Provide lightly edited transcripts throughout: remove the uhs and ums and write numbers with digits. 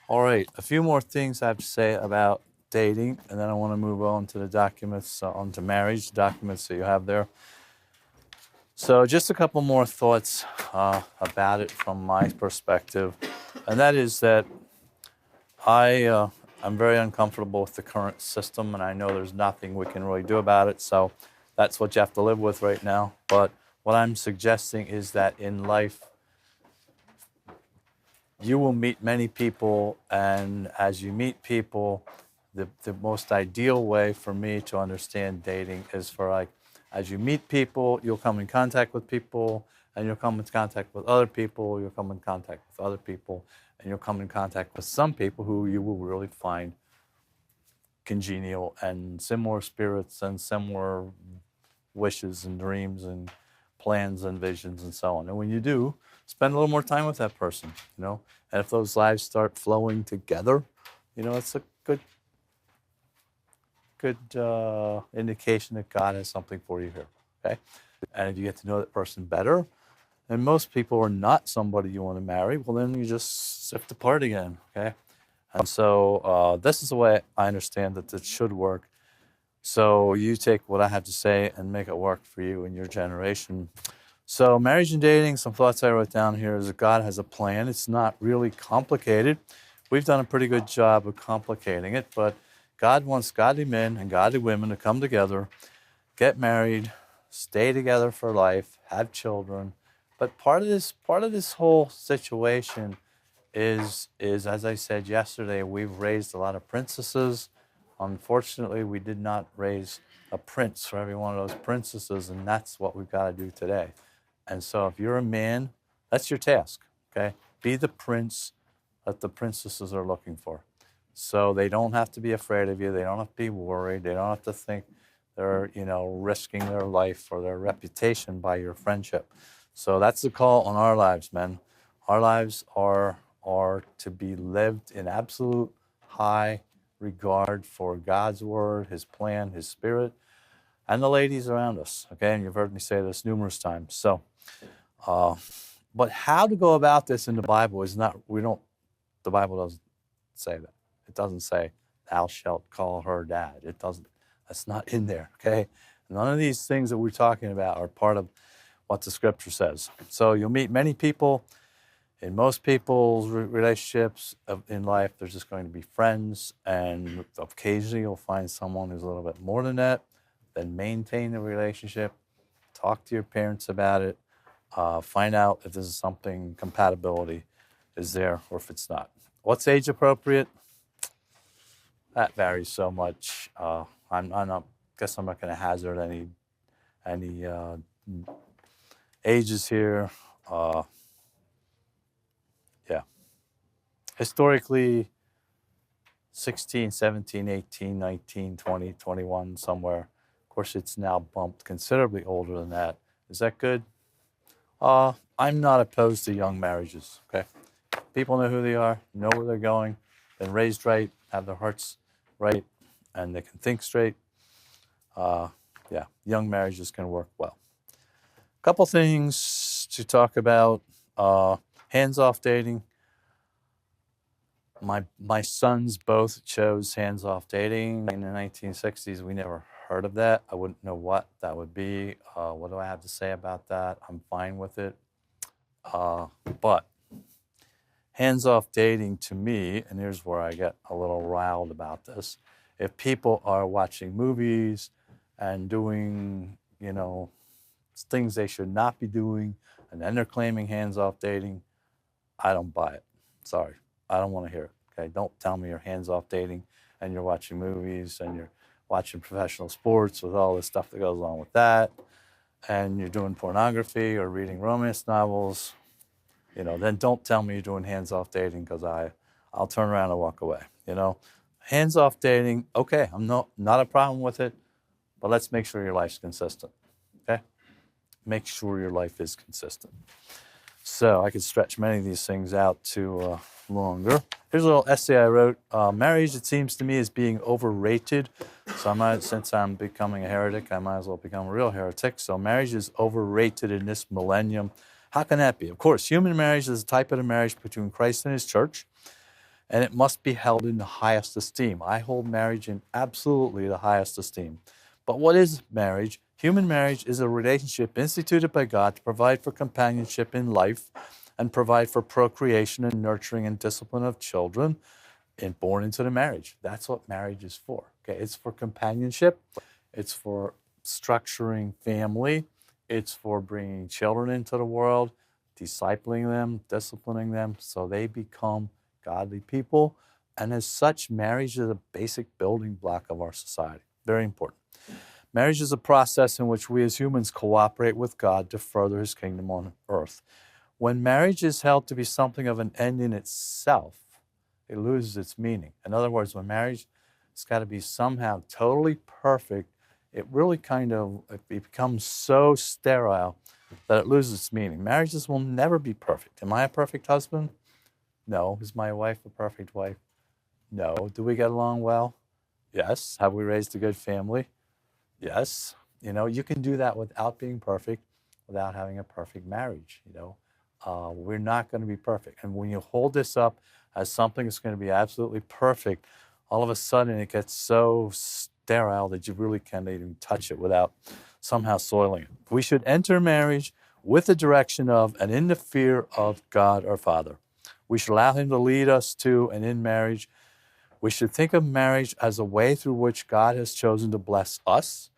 All right, a few more things I have to say about dating, and then I want to move on to the documents, onto marriage documents that you have there. So, just a couple more thoughts about it from my perspective, and that is that I'm very uncomfortable with the current system, and I know there's nothing we can really do about it. So, that's what you have to live with right now. But what I'm suggesting is that in life, you will meet many people, and as you meet people, the most ideal way for me to understand dating is for, like, as you meet people, you'll come in contact with people, and you'll come in contact with other people, you'll come in contact with other people, and you'll come in contact with some people who you will really find congenial and similar spirits and similar wishes and dreams and plans and visions and so on. And when you do, spend a little more time with that person, And if those lives start flowing together, it's a good indication that God has something for you here. Okay, and if you get to know that person better, and most people are not somebody you want to marry, well, then you just sift apart again. Okay, and so this is the way I understand that it should work. So you take what I have to say and make it work for you and your generation. So marriage and dating, some thoughts I wrote down here is that God has a plan. It's not really complicated. We've done a pretty good job of complicating it, but God wants godly men and godly women to come together, get married, stay together for life, have children. But part of this whole situation is as I said yesterday, we've raised a lot of princesses. Unfortunately, we did not raise a prince for every one of those princesses, and that's what we've got to do today. And so if you're a man, that's your task, okay? Be the prince that the princesses are looking for. So they don't have to be afraid of you. They don't have to be worried. They don't have to think they're, risking their life or their reputation by your friendship. So that's the call on our lives, men. Our lives are to be lived in absolute high regard for God's word, his plan, his spirit, and the ladies around us. Okay, and you've heard me say this numerous times. So, but how to go about this in the Bible is not, the Bible doesn't say that. It doesn't say, thou shalt call her dad. It doesn't, that's not in there, okay? None of these things that we're talking about are part of what the scripture says. So you'll meet many people. In most people's relationships in life, there's just going to be friends, and occasionally you'll find someone who's a little bit more than that. Then maintain the relationship, talk to your parents about it, find out if this is something compatibility is there or if it's not. What's age appropriate? That varies so much. I'm not going to hazard any ages here. Yeah. Historically, 16, 17, 18, 19, 20, 21, somewhere. Of course, it's now bumped considerably older than that. Is that good? I'm not opposed to young marriages, okay? People know who they are, know where they're going, been raised right, have their hearts right, and they can think straight. Young marriages can work well. A couple things to talk about. Hands-off dating. My sons both chose hands-off dating in the 1960s. We never heard of that. I wouldn't know what that would be. What do I have to say about that? I'm fine with it. But hands-off dating to me, and here's where I get a little riled about this, if people are watching movies and doing, things they should not be doing, and then they're claiming hands-off dating, I don't buy it. Sorry. I don't want to hear it. Okay, don't tell me you're hands-off dating and you're watching movies and you're watching professional sports with all the stuff that goes along with that, and you're doing pornography or reading romance novels. Then don't tell me you're doing hands-off dating, because I'll turn around and walk away. Hands-off dating, okay, I'm not a problem with it, but let's make sure your life's consistent. Okay, make sure your life is consistent. So I could stretch many of these things out to longer. Here's a little essay I wrote. Marriage, it seems to me, is being overrated. So since I'm becoming a heretic, I might as well become a real heretic. So marriage is overrated in this millennium. How can that be? Of course, human marriage is a type of the marriage between Christ and his church. and it must be held in the highest esteem. I hold marriage in absolutely the highest esteem. But what is marriage? Human marriage is a relationship instituted by God to provide for companionship in life and provide for procreation and nurturing and discipline of children born into the marriage. That's what marriage is for. Okay, it's for companionship. It's for structuring family. It's for bringing children into the world, discipling them, disciplining them so they become godly people. And as such, marriage is a basic building block of our society. Very important. Marriage is a process in which we as humans cooperate with God to further his kingdom on earth. When marriage is held to be something of an end in itself, it loses its meaning. In other words, when marriage has got to be somehow totally perfect, it really it becomes so sterile that it loses its meaning. Marriages will never be perfect. Am I a perfect husband? No. Is my wife a perfect wife? No. Do we get along well? Yes. Have we raised a good family? Yes. You can do that without being perfect, without having a perfect marriage. We're not going to be perfect. And when you hold this up as something that's going to be absolutely perfect, all of a sudden it gets so sterile that you really can't even touch it without somehow soiling it. We should enter marriage with the direction of and in the fear of God our Father. We should allow him to lead us to and in marriage. We should think of marriage as a way through which God has chosen to bless us,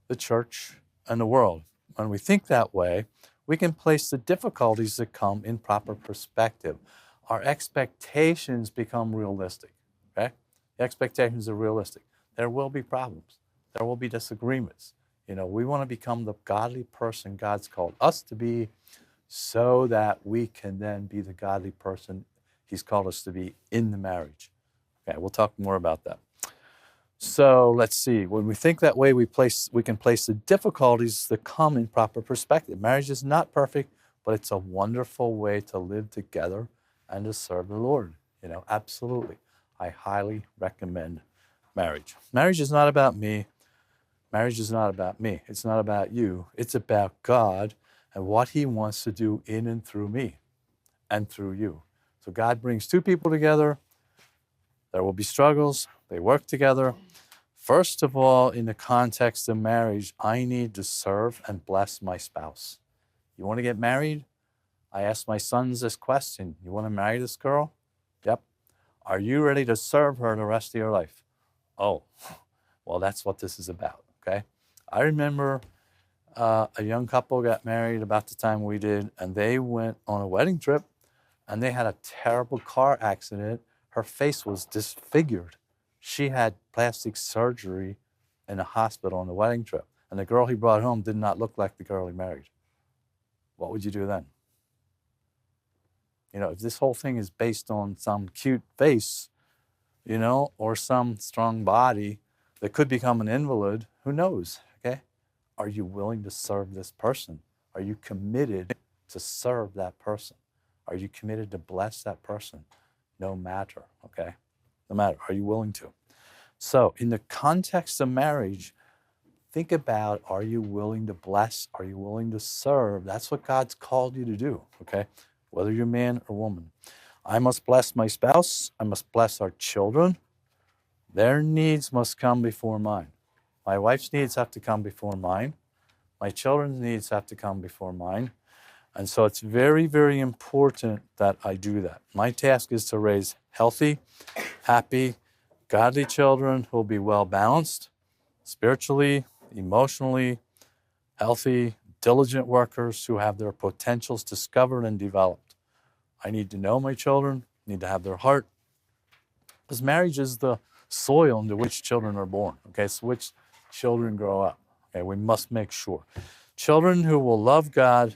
the church, and the world. When we think that way, we can place the difficulties that come in proper perspective. Our expectations become realistic. Okay? The expectations are realistic. There will be problems. There will be disagreements. We want to become the godly person God's called us to be so that we can then be the godly person he's called us to be in the marriage. Okay, we'll talk more about that. So let's see. When we think that way, we can place the difficulties that come in proper perspective. Marriage is not perfect, but it's a wonderful way to live together and to serve the Lord. Absolutely. I highly recommend marriage. Marriage is not about me. Marriage is not about me. It's not about you. It's about God and what he wants to do in and through me and through you. So God brings two people together. There will be struggles. They work together. First of all, in the context of marriage, I need to serve and bless my spouse. You want to get married? I ask my sons this question. You want to marry this girl? Yep. Are you ready to serve her the rest of your life? Oh, well, that's what this is about, okay? I remember a young couple got married about the time we did, and they went on a wedding trip, and they had a terrible car accident. Her face was disfigured. She had plastic surgery in a hospital on the wedding trip, and the girl he brought home did not look like the girl he married. What would you do then? If this whole thing is based on some cute face, or some strong body that could become an invalid, who knows, okay? Are you willing to serve this person? Are you committed to serve that person? Are you committed to bless that person? No matter, okay? No matter, are you willing to? So in the context of marriage, think about, are you willing to bless? Are you willing to serve? That's what God's called you to do, okay? Whether you're man or woman. I must bless my spouse. I must bless our children. Their needs must come before mine. My wife's needs have to come before mine. My children's needs have to come before mine. And so it's very, very important that I do that. My task is to raise healthy, happy, godly children who will be well balanced, spiritually, emotionally, healthy, diligent workers who have their potentials discovered and developed. I need to know my children, need to have their heart, because marriage is the soil into which children are born, okay? So which children grow up, okay? We must make sure. Children who will love God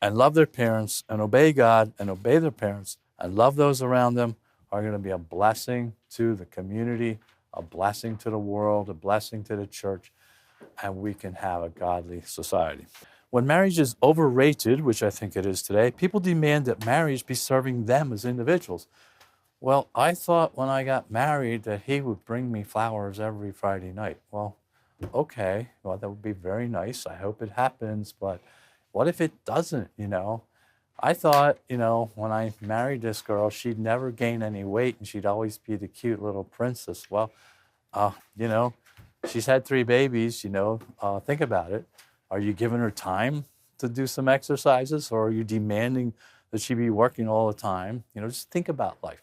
and love their parents and obey God and obey their parents and love those around them are going to be a blessing to the community, a blessing to the world, a blessing to the church, and we can have a godly society. When marriage is overrated, which I think it is today, people demand that marriage be serving them as individuals. Well, I thought when I got married that he would bring me flowers every Friday night. Well, okay, well, that would be very nice. I hope it happens, but what if it doesn't, I thought, when I married this girl, she'd never gain any weight and she'd always be the cute little princess. Well, uh, you know, she's had 3 babies, think about it. Are you giving her time to do some exercises, or are you demanding that she be working all the time? Just think about life.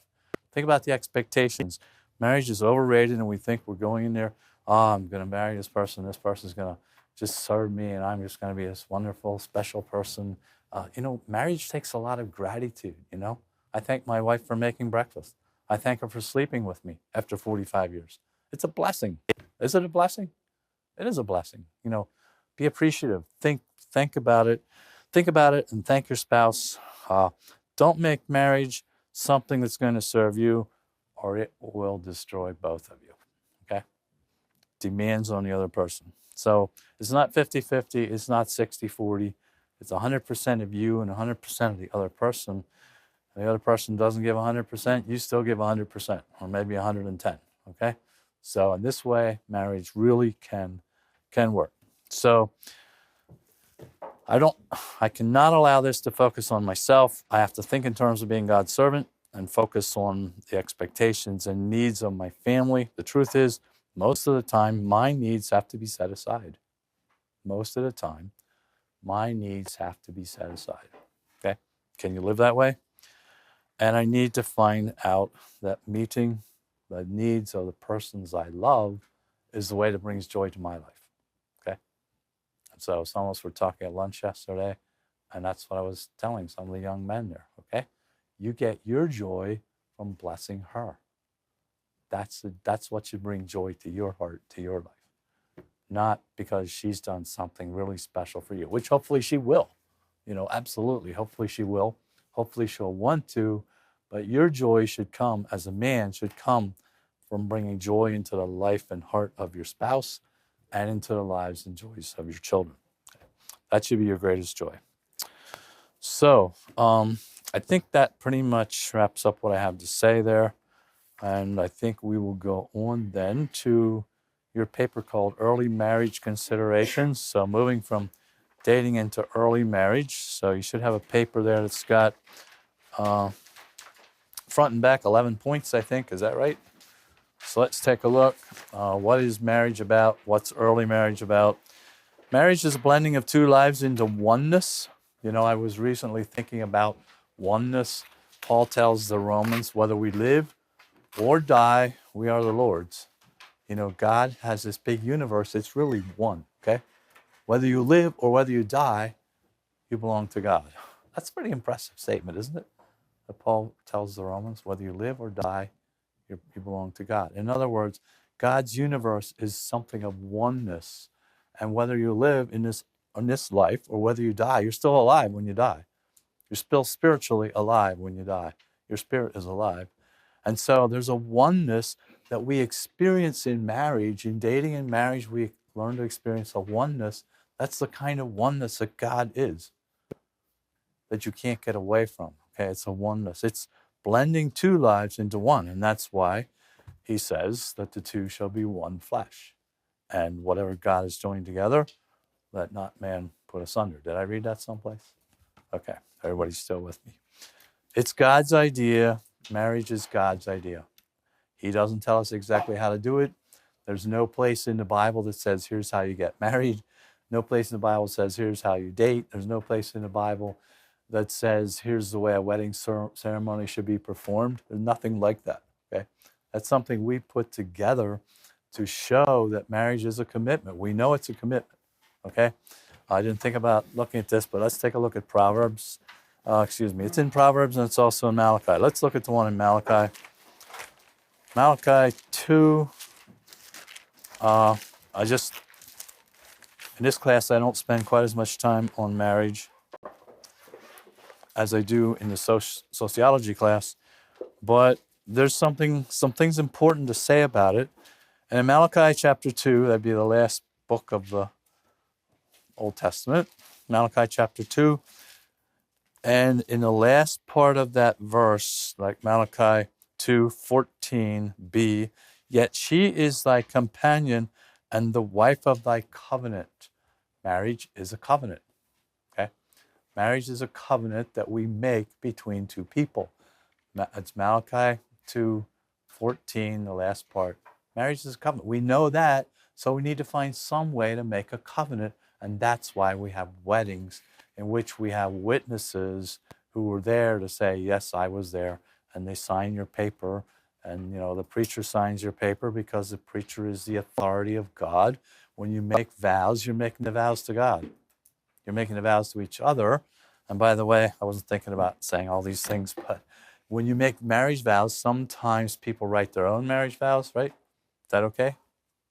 Think about the expectations. Marriage is overrated, and we think we're going in there, I'm going to marry this person. This person's going to just serve me, and I'm just going to be this wonderful, special person. Marriage takes a lot of gratitude. I thank my wife for making breakfast. I thank her for sleeping with me after 45 years. It's a blessing. Is it a blessing? It is a blessing. Be appreciative. Think about it. Think about it and thank your spouse. Don't make marriage something that's going to serve you, or it will destroy both of you. Okay? Demands on the other person. So it's not 50-50. It's not 60-40. It's 100% of you and 100% of the other person. And the other person doesn't give 100%. You still give 100%, or maybe 110. Okay? So in this way, marriage really can work. So I cannot allow this to focus on myself. I have to think in terms of being God's servant and focus on the expectations and needs of my family. The truth is, most of the time, my needs have to be set aside. Most of the time, my needs have to be set aside. Okay? Can you live that way? And I need to find out that meeting the needs of the persons I love is the way that brings joy to my life. Okay? And so some of us were talking at lunch yesterday, and that's what I was telling some of the young men there. Okay? You get your joy from blessing her. That's what should bring joy to your heart, to your life. Not because she's done something really special for you, which hopefully she will. Absolutely. Hopefully she will. Hopefully she'll want to. But your joy should come, as a man, should come from bringing joy into the life and heart of your spouse and into the lives and joys of your children. That should be your greatest joy. So I think that pretty much wraps up what I have to say there. And I think we will go on then to your paper called Early Marriage Considerations. So moving from dating into early marriage. So you should have a paper there that's got front and back 11 points, I think. Is that right? So let's take a look. What is marriage about? What's early marriage about? Marriage is a blending of two lives into oneness. I was recently thinking about oneness. Paul tells the Romans, whether we live or die, we are the Lord's. God has this big universe. It's really one, okay? Whether you live or whether you die, you belong to God. That's a pretty impressive statement, isn't it? That Paul tells the Romans, whether you live or die, you belong to God. In other words, God's universe is something of oneness. And whether you live in this life or whether you die, you're still alive when you die. You're still spiritually alive when you die. Your spirit is alive. And so there's a oneness that we experience in marriage. In dating and marriage, we learn to experience a oneness. That's the kind of oneness that God is, that you can't get away from. Okay, it's a oneness. It's blending two lives into one. And that's why he says that the two shall be one flesh. And whatever God is joined together, let not man put asunder. Did I read that someplace? Okay, everybody's still with me. It's God's idea. Marriage is God's idea. He doesn't tell us exactly how to do it. There's no place in the Bible that says, here's how you get married. No place in the Bible says, here's how you date. There's no place in the Bible that says, here's the way a wedding ceremony should be performed. There's nothing like that, okay? That's something we put together to show that marriage is a commitment. We know it's a commitment, okay? I didn't think about looking at this, but let's take a look at Proverbs. It's in Proverbs and it's also in Malachi. Let's look at the one in Malachi. Malachi 2. In this class, I don't spend quite as much time on marriage as I do in the sociology class, but there's some things important to say about it. And in Malachi chapter 2, that'd be the last book of the Old Testament, Malachi chapter 2, and in the last part of that verse, like Malachi 2:14b, yet she is thy companion and the wife of thy covenant. Marriage is a covenant, okay? Marriage is a covenant that we make between two people. It's Malachi 2:14, the last part. Marriage is a covenant. We know that, so we need to find some way to make a covenant, and that's why we have weddings in which we have witnesses who were there to say, yes, I was there, and they sign your paper, and the preacher signs your paper because the preacher is the authority of God. When you make vows, you're making the vows to God. You're making the vows to each other. And by the way, I wasn't thinking about saying all these things, but when you make marriage vows, sometimes people write their own marriage vows, right? Is that okay?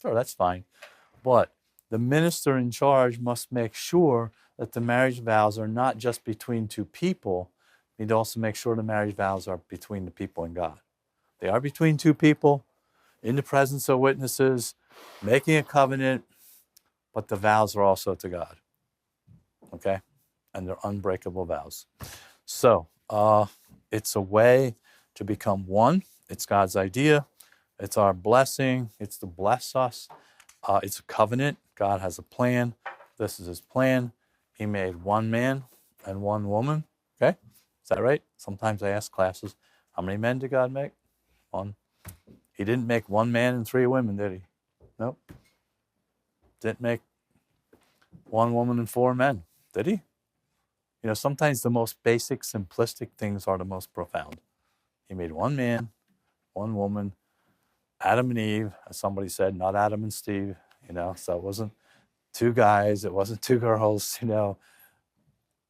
Sure, that's fine. But the minister in charge must make sure that the marriage vows are not just between two people. You need to also make sure the marriage vows are between the people and God. They are between two people, in the presence of witnesses, making a covenant, but the vows are also to God. Okay? And they're unbreakable vows. So, it's a way to become one. It's God's idea. It's our blessing. It's to bless us. It's a covenant. God has a plan. This is his plan. He made one man and one woman. Okay? Is that right? Sometimes I ask classes, how many men did God make? One. He didn't make one man and three women, did he? Nope. Didn't make one woman and four men, did he? Sometimes the most basic, simplistic things are the most profound. He made one man, one woman, Adam and Eve, as somebody said, not Adam and Steve, so it wasn't two guys, it wasn't two girls,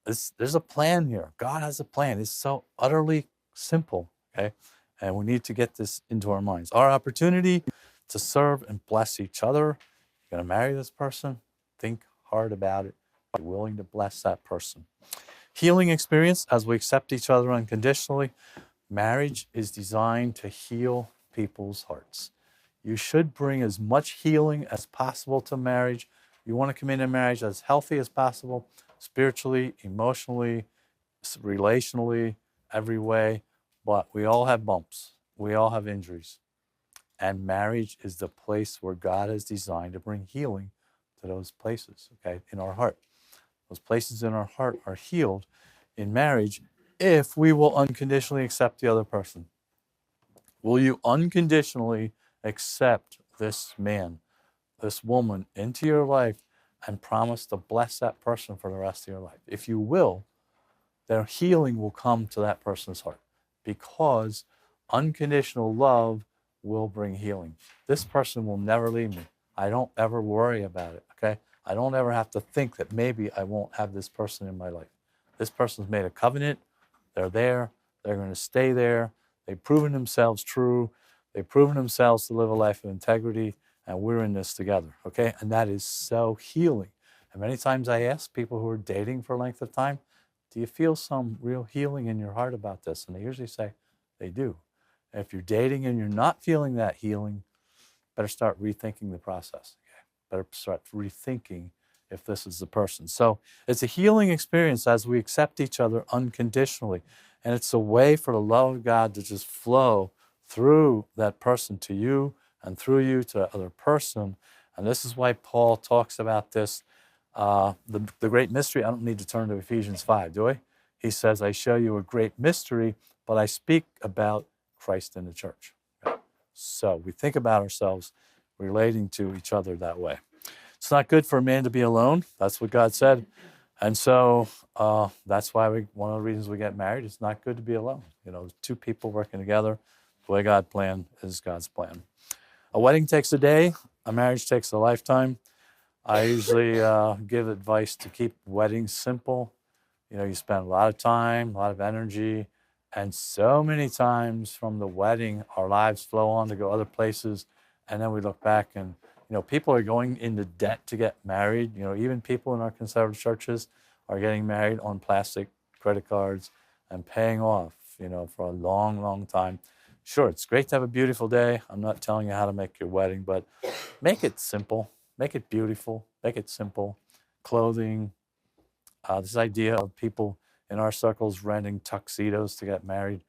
There's a plan here. God has a plan. It's so utterly simple, okay? And we need to get this into our minds. Our opportunity to serve and bless each other. You're going to marry this person? Think hard about it. Be willing to bless that person. Healing experience as we accept each other unconditionally. Marriage is designed to heal people's hearts. You should bring as much healing as possible to marriage. You want to come into marriage as healthy as possible, spiritually, emotionally, relationally, every way. But we all have bumps. We all have injuries. And marriage is the place where God has designed to bring healing to those places, okay, in our heart. Those places in our heart are healed in marriage if we will unconditionally accept the other person. Will you unconditionally accept this man, this woman into your life and promise to bless that person for the rest of your life? If you will, their healing will come to that person's heart because unconditional love will bring healing. This person will never leave me. I don't ever worry about it, okay? I don't ever have to think that maybe I won't have this person in my life. This person's made a covenant. They're there. They're going to stay there. They've proven themselves true. They've proven themselves to live a life of integrity, and we're in this together, okay? And that is so healing. And many times I ask people who are dating for a length of time, do you feel some real healing in your heart about this? And they usually say they do. And if you're dating and you're not feeling that healing, better start rethinking the process. Okay? Better start rethinking if this is the person. So it's a healing experience as we accept each other unconditionally. And it's a way for the love of God to just flow through that person to you and through you to the other person. And this is why Paul talks about this, the great mystery. I don't need to turn to Ephesians 5, do I? He says, I show you a great mystery, but I speak about Christ in the church. Okay? So we think about ourselves relating to each other that way. It's not good for a man to be alone. That's what God said. And so that's why one of the reasons we get married, it's not good to be alone. Two people working together. The way God planned is God's plan. A wedding takes a day. A marriage takes a lifetime. I usually give advice to keep weddings simple. You spend a lot of time, a lot of energy, and so many times from the wedding, our lives flow on to go other places, and then we look back and, people are going into debt to get married. Even people in our conservative churches are getting married on plastic credit cards and paying off, for a long, long time. Sure, it's great to have a beautiful day. I'm not telling you how to make your wedding, but make it simple. Make it beautiful. Make it simple. Clothing. This idea of people in our circles renting tuxedos to get married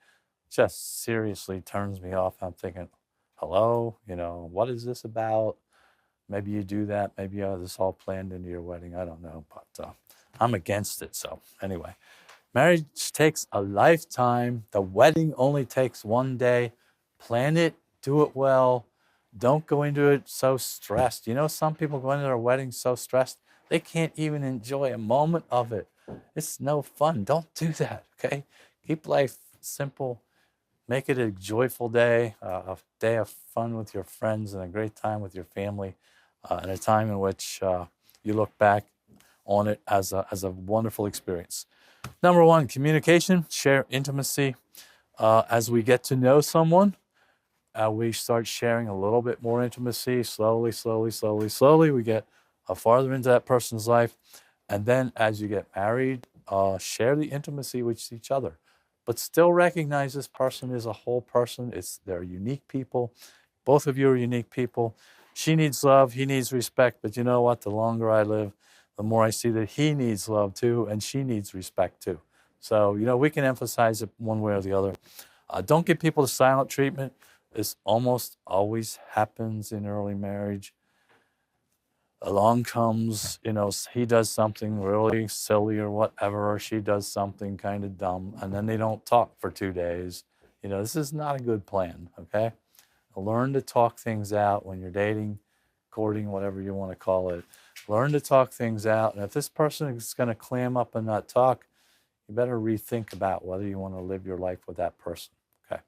just seriously turns me off. I'm thinking, hello, what is this about? Maybe you do that. Maybe you have this all planned into your wedding. I don't know. But I'm against it. So anyway, marriage takes a lifetime. The wedding only takes one day. Plan it, do it well. Don't go into it so stressed. You know, some people go into their wedding so stressed, they can't even enjoy a moment of it. It's no fun. Don't do that, okay? Keep life simple. Make it a joyful day, a day of fun with your friends and a great time with your family, and a time in which you look back on it as a wonderful experience. Number one, communication, share intimacy. As we get to know someone, we start sharing a little bit more intimacy, slowly. We get farther into that person's life. And then as you get married, share the intimacy with each other. But still recognize this person is a whole person. They're unique people. Both of you are unique people. She needs love. He needs respect. But you know what? The longer I live, the more I see that he needs love too, and she needs respect too. So, you know, we can emphasize it one way or the other. Don't give people the silent treatment. This almost always happens in early marriage. Along comes, you know, he does something really silly or whatever, or she does something kind of dumb, and then they don't talk for 2 days. You know, this is not a good plan, okay? Learn to talk things out when you're dating, courting, whatever you want to call it. Learn to talk things out, and if this person is going to clam up and not talk, you better rethink about whether you want to live your life with that person, okay?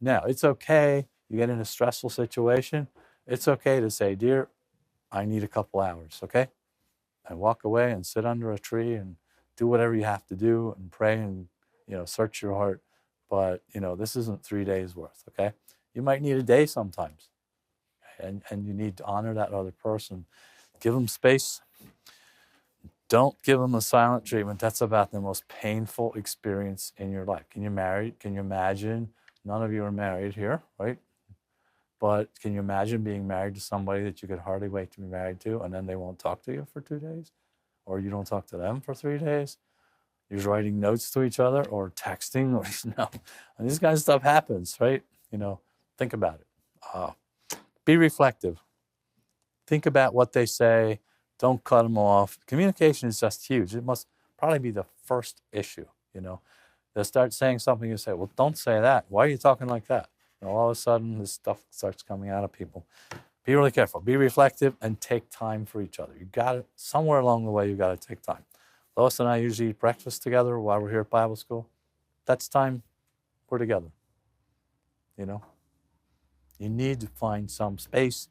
Now, it's okay. You get in a stressful situation. It's okay to say, dear, I need a couple hours, okay? And walk away and sit under a tree and do whatever you have to do and pray and, you know, search your heart. But, you know, this isn't 3 days worth, okay? You might need a day sometimes. And you need to honor that other person. Give them space. Don't give them a silent treatment. That's about the most painful experience in your life. Can you imagine? None of you are married here, right? But can you imagine being married to somebody that you could hardly wait to be married to, and then they won't talk to you for 2 days? Or you don't talk to them for 3 days? You're writing notes to each other or texting, or no. And this kind of stuff happens, right? You know, think about it. Be reflective. Think about what they say. Don't cut them off. Communication is just huge. It must probably be the first issue, you know. They'll start saying something, you say, well, don't say that. Why are you talking like that? And all of a sudden, this stuff starts coming out of people. Be really careful. Be reflective and take time for each other. You got to, somewhere along the way, you got to take time. Lois and I usually eat breakfast together while we're here at Bible school. That's time we're together. You know, you need to find some space,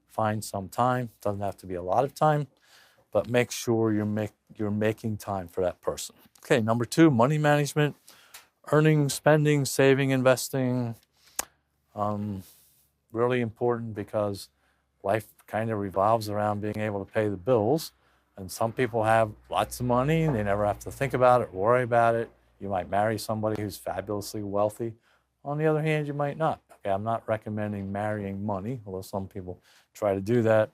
find some time. Doesn't have to be a lot of time, but make sure you're making time for that person. Okay, number 2, money management, earning, spending, saving, investing. Really important because life kind of revolves around being able to pay the bills. And some people have lots of money and they never have to think about it, worry about it. You might marry somebody who's fabulously wealthy. On the other hand, you might not. Okay, I'm not recommending marrying money, although some people try to do that.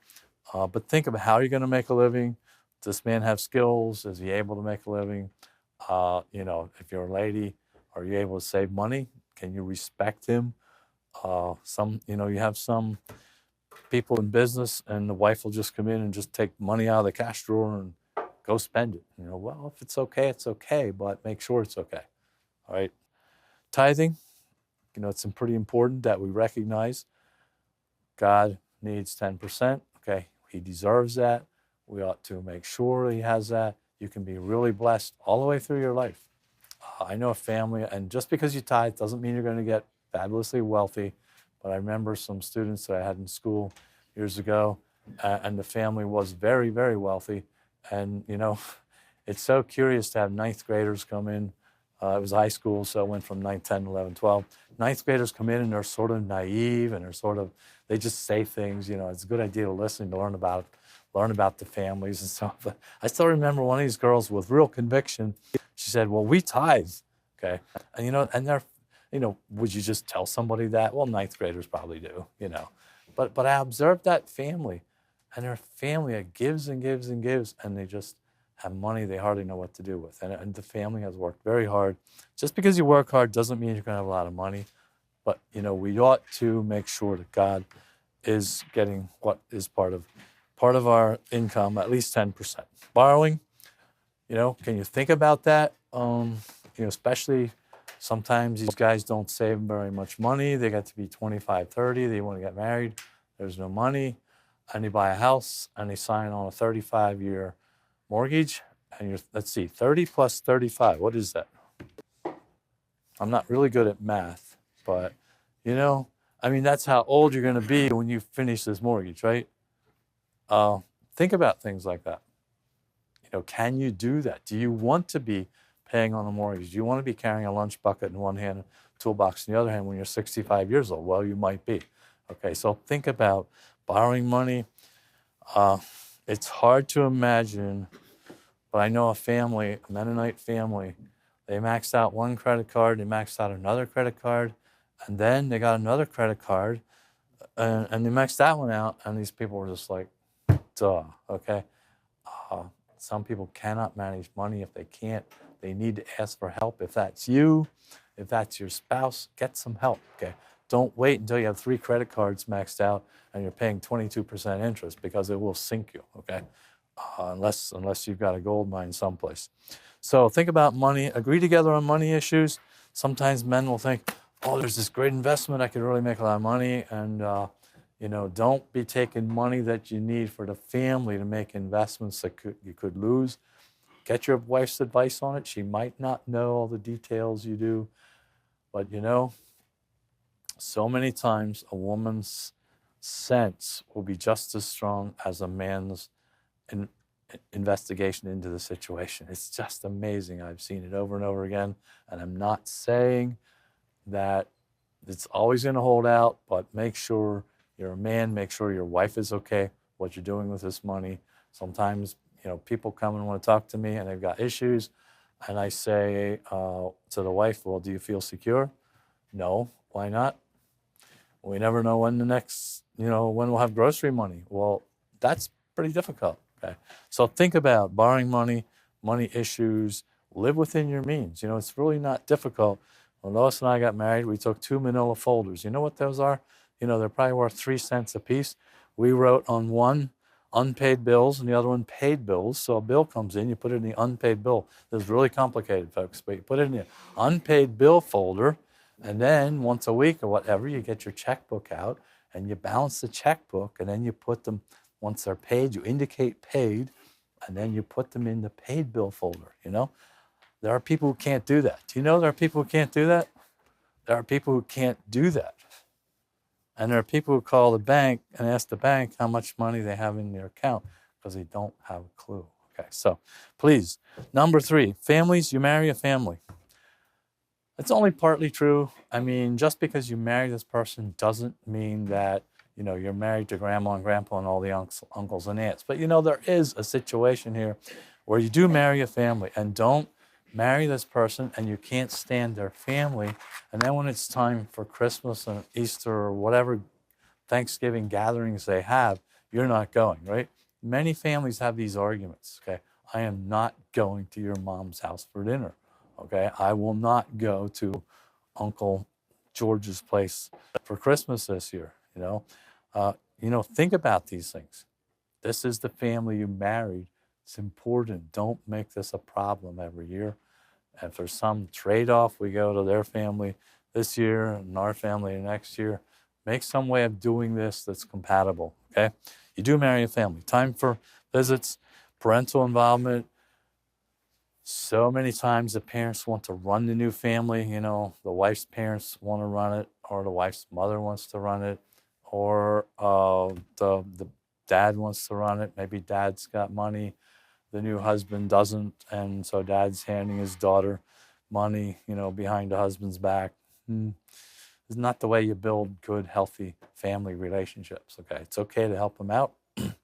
But think about how you're going to make a living. Does this man have skills? Is he able to make a living? You know, if you're a lady, are you able to save money? Can you respect him? You have some people in business and the wife will just come in and just take money out of the cash drawer and go spend it. You know, well, if it's okay, but make sure it's okay. All right. Tithing, you know, it's pretty important that we recognize God needs 10%. Okay. He deserves that. We ought to make sure he has that. You can be really blessed all the way through your life. I know a family, and just because you tithe doesn't mean you're going to get fabulously wealthy. But I remember some students that I had in school years ago, and the family was very, very wealthy. And, you know, it's so curious to have ninth graders come in. It was high school, so it went from 9, 10, 11, 12. Ninth graders come in and they're sort of naive and they just say things. You know, it's a good idea to listen, to learn about the families and stuff. But I still remember one of these girls with real conviction. She said, well, we tithe, okay? And, you know, and they're, you know, would you just tell somebody that? Well, ninth graders probably do, you know. But I observed that family, and their family gives and gives and gives, and they just have money they hardly know what to do with. And the family has worked very hard. Just because you work hard doesn't mean you're going to have a lot of money. But, you know, we ought to make sure that God is getting what is part of our income, at least 10%. Borrowing, Can you think about that? Especially sometimes these guys don't save very much money. They got to be 25, 30. They want to get married. There's no money. And they buy a house and they sign on a 35-year mortgage. And let's see, 30 plus 35. What is that? I'm not really good at math, but that's how old you're going to be when you finish this mortgage, right? Think about things like that. Can you do that? Do you want to be paying on a mortgage? Do you want to be carrying a lunch bucket in one hand, a toolbox in the other hand when you're 65 years old? Well, you might be. Okay, so think about borrowing money. It's hard to imagine, but I know a Mennonite family, they maxed out one credit card, they maxed out another credit card, and then they got another credit card, and they maxed that one out, and these people were just like, duh, okay? Some people cannot manage money. If they can't, they need to ask for help. If that's you, if that's your spouse, get some help, okay? Don't wait until you have 3 credit cards maxed out and you're paying 22% interest, because it will sink you, okay? Unless you've got a gold mine someplace. So think about money. Agree together on money issues. Sometimes men will think, oh, there's this great investment. I could really make a lot of money. And, don't be taking money that you need for the family to make investments that you could lose. Get your wife's advice on it. She might not know all the details you do. But, so many times a woman's sense will be just as strong as a man's investigation into the situation. It's just amazing. I've seen it over and over again. And I'm not saying that it's always going to hold out, but make sure you're a man, make sure your wife is okay, what you're doing with this money. Sometimes, people come and want to talk to me and they've got issues. And I say to the wife, well, do you feel secure? No. Why not? We never know when when we'll have grocery money. Well, that's pretty difficult. Okay. So think about borrowing money, money issues, live within your means. It's really not difficult. When Lois and I got married, we took 2 manila folders. You know what those are? They're probably worth 3 cents a piece. We wrote on one unpaid bills and the other one paid bills. So a bill comes in, you put it in the unpaid bill. This is really complicated, folks, but you put it in the unpaid bill folder, and then once a week or whatever, you get your checkbook out and you balance the checkbook, and then you put them, once they're paid, you indicate paid, and then you put them in the paid bill folder, There are people who can't do that. Do you know there are people who can't do that? There are people who can't do that. And there are people who call the bank and ask the bank how much money they have in their account because they don't have a clue. Okay, so please, number 3, families, you marry a family. It's only partly true. I mean, just because you marry this person doesn't mean that, you're married to grandma and grandpa and all the uncles and aunts. But, there is a situation here where you do marry a family, and don't marry this person and you can't stand their family. And then when it's time for Christmas and Easter or whatever Thanksgiving gatherings they have, you're not going, right? Many families have these arguments, okay? I am not going to your mom's house for dinner, okay? I will not go to Uncle George's place for Christmas this year, think about these things. This is the family you married. It's important. Don't make this a problem every year. And if there's some trade-off, we go to their family this year and our family next year. Make some way of doing this that's compatible, okay? You do marry a family. Time for visits, parental involvement. So many times the parents want to run the new family. The wife's parents want to run it, or the wife's mother wants to run it, or the dad wants to run it. Maybe dad's got money, the new husband doesn't, and so dad's handing his daughter money, behind the husband's back. It's not the way you build good, healthy family relationships, okay? It's okay to help them out,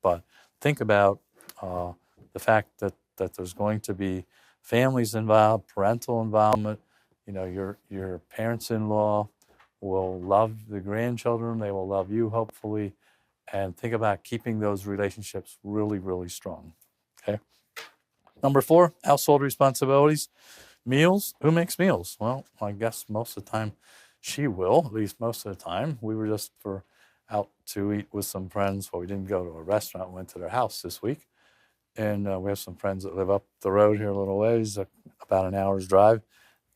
but think about the fact that there's going to be families involved, parental involvement. Your parents-in-law will love the grandchildren. They will love you, hopefully. And think about keeping those relationships really, really strong, okay? Number 4, household responsibilities. Meals. Who makes meals? Well, I guess most of the time she will, at least most of the time. We were just out to eat with some friends. Well, we didn't go to a restaurant. We went to their house this week. and we have some friends that live up the road here a little ways, about an hour's drive.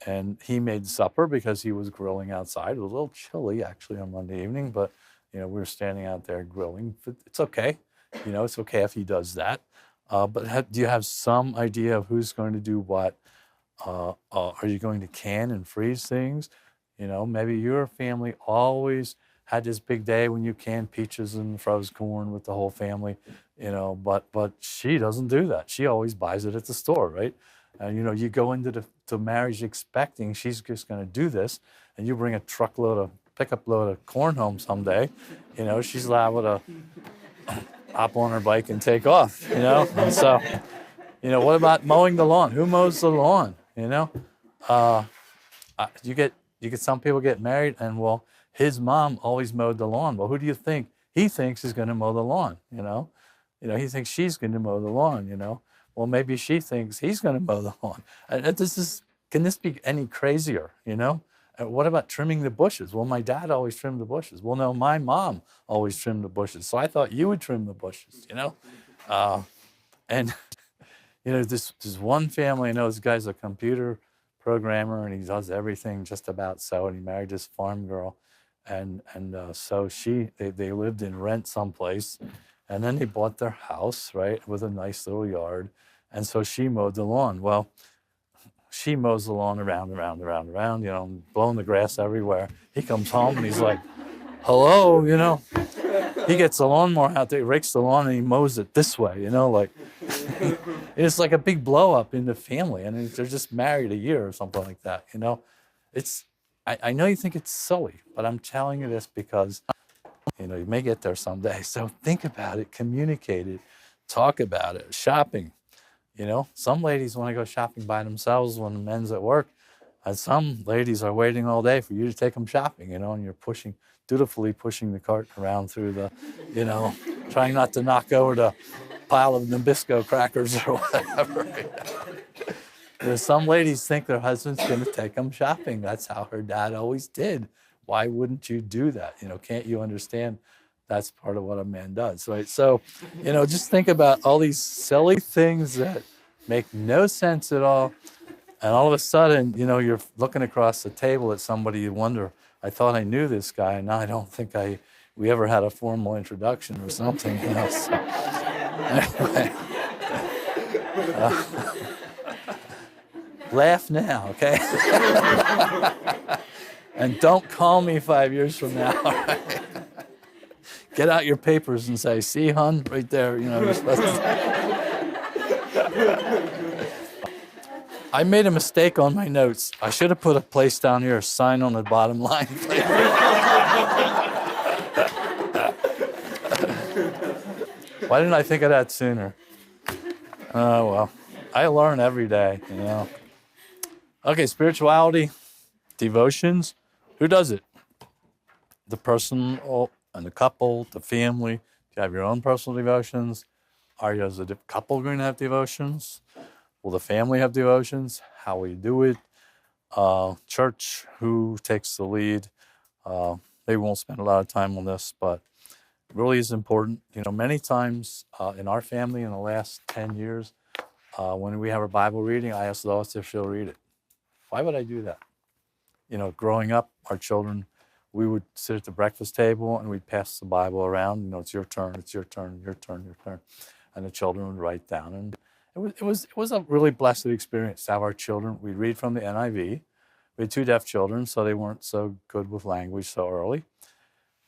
And he made supper because he was grilling outside. It was a little chilly actually on Monday evening, but we were standing out there grilling. It's okay, it's okay if he does that. But do you have some idea of who's going to do what? Are you going to can and freeze things? Maybe your family always had this big day when you canned peaches and froze corn with the whole family, but she doesn't do that. She always buys it at the store, right? And you go into the marriage expecting she's just going to do this, and you bring a pickup load of corn home someday, she's liable to hop on her bike and take off, And so, what about mowing the lawn? Who mows the lawn? You get some people get married and his mom always mowed the lawn. Well, who do you think he thinks is going to mow the lawn? He thinks she's going to mow the lawn. Well, maybe she thinks he's going to mow the lawn. Can this be any crazier? What about trimming the bushes? Well, my dad always trimmed the bushes. Well, no, my mom always trimmed the bushes. So I thought you would trim the bushes. And this one family. I know this guy's a computer programmer and he does everything just about so. And he married this farm girl, and so they lived in rent someplace, and then they bought their house, right, with a nice little yard, and so she mowed the lawn. Well, she mows the lawn around, blowing the grass everywhere. He comes home and he's like, "Hello," He gets the lawnmower out there, he rakes the lawn, and he mows it this way, like. It's like a big blow up in the family, and they're just married a year or something like that. I know you think it's silly, but I'm telling you this because you may get there someday. So think about it, communicate it, talk about it. Shopping, some ladies want to go shopping by themselves when the men's at work, and some ladies are waiting all day for you to take them shopping. And you're dutifully pushing the cart around through the, trying not to knock over the pile of Nabisco crackers or whatever. Some ladies think their husband's going to take them shopping. That's how her dad always did. Why wouldn't you do that? Can't you understand that's part of what a man does, right? So, just think about all these silly things that make no sense at all. And all of a sudden, you're looking across the table at somebody, you wonder, I thought I knew this guy, and now I don't think we ever had a formal introduction or something. So, anyway, laugh now, okay? And don't call me 5 years from now. Right? Get out your papers and say, "See, hon, right there." You're supposed to. I made a mistake on my notes. I should have put a place down here, a sign on the bottom line. Why didn't I think of that sooner? Oh, well, I learn every day, Okay, spirituality, devotions. Who does it? The person and the couple, the family. Do you have your own personal devotions? Are you as a couple going to have devotions? Will the family have devotions? How will you do it? Church, who takes the lead? Maybe we won't spend a lot of time on this, but it really is important. Many times in our family in the last 10 years, when we have our Bible reading, I ask Lois if she'll read it. Why would I do that? Growing up, our children, we would sit at the breakfast table and we'd pass the Bible around. It's your turn, it's your turn, your turn, your turn. And the children would write down. And it was a really blessed experience to have our children. We'd read from the NIV. We had 2 deaf children, so they weren't so good with language so early.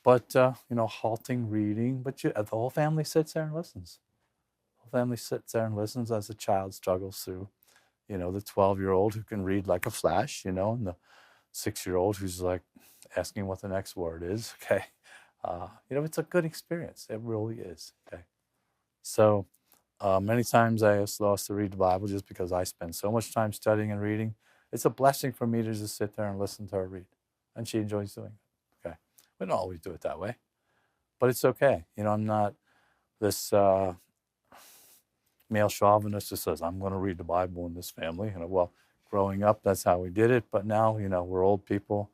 But, halting reading. But the whole family sits there and listens. The whole family sits there and listens as the child struggles through, the 12-year-old who can read like a flash, and the 6-year-old who's like asking what the next word is, okay? It's a good experience. It really is, okay? So many times I ask Lois to read the Bible just because I spend so much time studying and reading. It's a blessing for me to just sit there and listen to her read. And she enjoys doing it, okay? We don't always do it that way, but it's okay. I'm not this male chauvinist that says, I'm going to read the Bible in this family. Well, growing up, that's how we did it. But now, we're old people,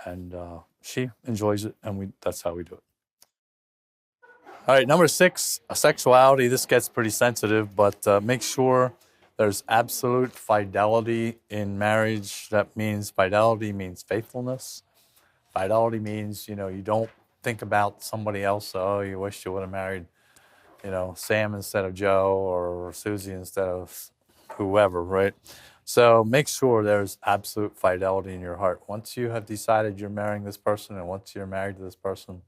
and she enjoys it, and that's how we do it. All right, number 6, sexuality. This gets pretty sensitive, but make sure there's absolute fidelity in marriage. That means fidelity means faithfulness. Fidelity means, you don't think about somebody else. Oh, you wish you would have married, Sam instead of Joe or Susie instead of whoever, right? So make sure there's absolute fidelity in your heart. Once you have decided you're marrying this person and once you're married to this person,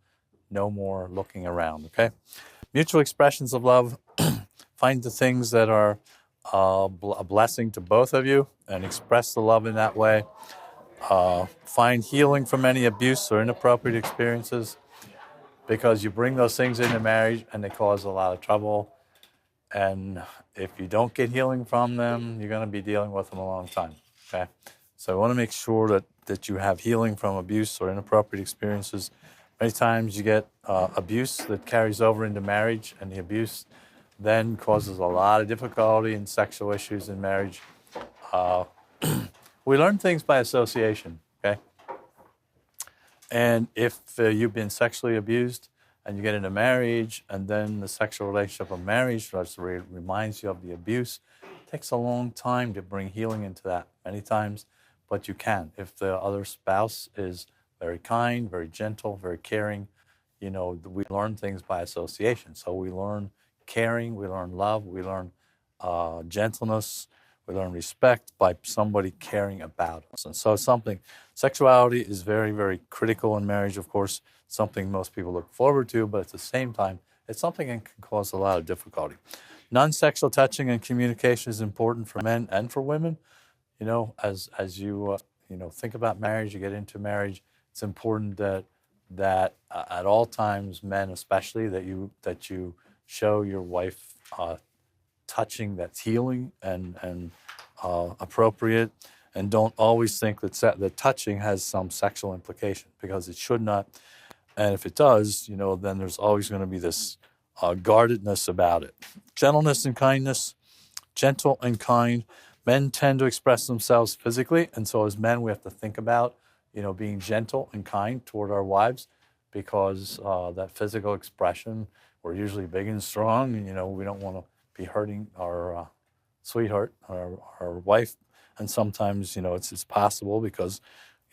no more looking around, okay? Mutual expressions of love. Find the things that are a blessing to both of you and express the love in that way. Find healing from any abuse or inappropriate experiences because you bring those things into marriage and they cause a lot of trouble. And if you don't get healing from them, you're going to be dealing with them a long time, okay? So I want to make sure that you have healing from abuse or inappropriate experiences. Many times you get abuse that carries over into marriage, and the abuse then causes a lot of difficulty and sexual issues in marriage. We learn things by association, okay? And if you've been sexually abused and you get into marriage and then the sexual relationship of marriage reminds you of the abuse, it takes a long time to bring healing into that many times, but you can. If the other spouse is very kind, very gentle, very caring, we learn things by association. So we learn caring, we learn love, we learn gentleness, we learn respect by somebody caring about us. And so sexuality is very, very critical in marriage, of course, something most people look forward to, but at the same time, it's something that can cause a lot of difficulty. Non-sexual touching and communication is important for men and for women. As you think about marriage, you get into marriage, it's important that at all times, men especially, that you show your wife touching that's healing and appropriate, and don't always think that touching has some sexual implication, because it should not. And if it does, then there's always going to be this guardedness about it. Gentleness and kindness. Gentle and kind. Men tend to express themselves physically, and so as men, we have to think about, being gentle and kind toward our wives, because that physical expression, we're usually big and strong, and, we don't want to be hurting our sweetheart, our wife. And sometimes, it's possible because,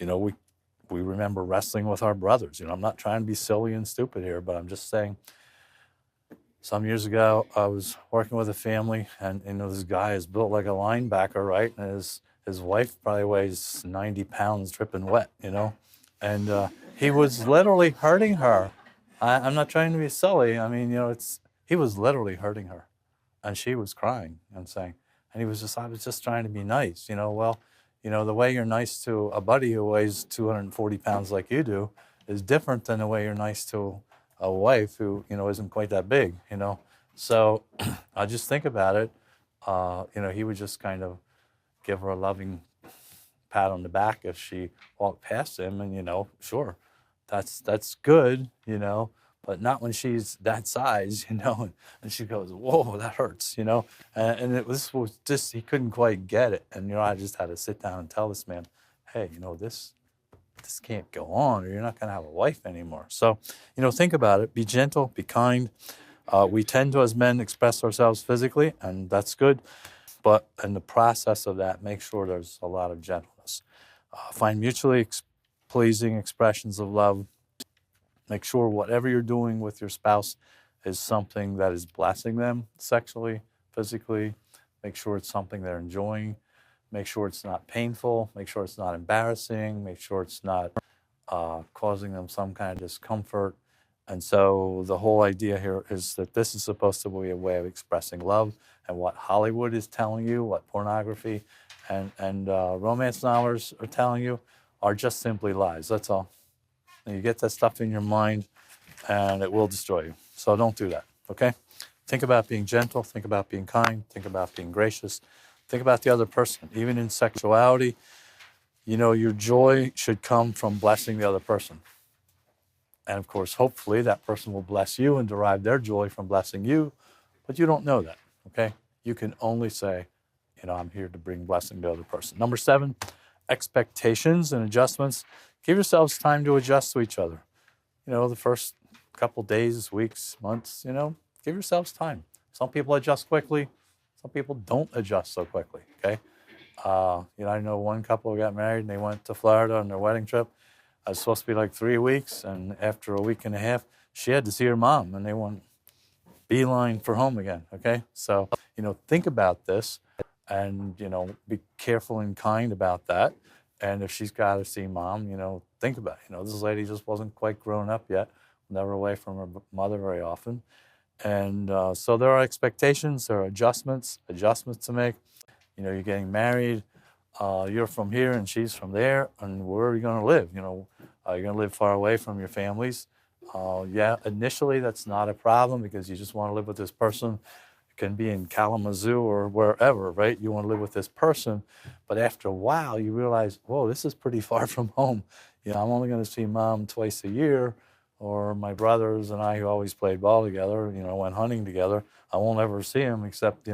we remember wrestling with our brothers. I'm not trying to be silly and stupid here, but I'm just saying, some years ago, I was working with a family, and this guy is built like a linebacker, right? And his wife probably weighs 90 pounds, dripping wet, and he was literally hurting her. I'm not trying to be silly. I mean, he was literally hurting her, and she was crying and saying, and I was just trying to be nice, Well, the way you're nice to a buddy who weighs 240 pounds like you do is different than the way you're nice to a wife who, isn't quite that big, So I just think about it. He would just kind of give her a loving pat on the back if she walked past him, and, sure, that's good, but not when she's that size, and she goes, whoa, that hurts, and this was just, he couldn't quite get it. And, I just had to sit down and tell this man, hey, this can't go on, or you're not going to have a wife anymore. So, think about it. Be gentle, be kind. We tend to, as men, express ourselves physically, and that's good. But in the process of that, make sure there's a lot of gentleness. Find mutually pleasing expressions of love. Make sure whatever you're doing with your spouse is something that is blessing them sexually, physically. Make sure it's something they're enjoying. Make sure it's not painful. Make sure it's not embarrassing. Make sure it's not causing them some kind of discomfort. And so the whole idea here is that this is supposed to be a way of expressing love, and what Hollywood is telling you, what pornography and romance novels are telling you, are just simply lies. That's all. And you get that stuff in your mind, and it will destroy you. So don't do that, okay? Think about being gentle. Think about being kind. Think about being gracious. Think about the other person. Even in sexuality, your joy should come from blessing the other person. And of course, hopefully that person will bless you and derive their joy from blessing you, but you don't know that, okay? You can only say, I'm here to bring blessing to the other person. Number 7, expectations and adjustments. Give yourselves time to adjust to each other. The first couple days, weeks, months, give yourselves time. Some people adjust quickly. Some people don't adjust so quickly, okay? I know one couple who got married and they went to Florida on their wedding trip. It was supposed to be like 3 weeks, and after a week and a half, she had to see her mom, and they went beeline for home again, okay? So, think about this and, be careful and kind about that. And if she's got to see mom, think about it. This lady just wasn't quite grown up yet, never away from her mother very often. And so there are expectations, there are adjustments to make. You're getting married, you're from here and she's from there, and where are you going to live? You're going to live far away from your families. Initially that's not a problem because you just want to live with this person. It can be in Kalamazoo or wherever, right? You want to live with this person, but after a while you realize, whoa, this is pretty far from home. I'm only going to see mom twice a year, or my brothers and I, who always played ball together, went hunting together. I won't ever see them except,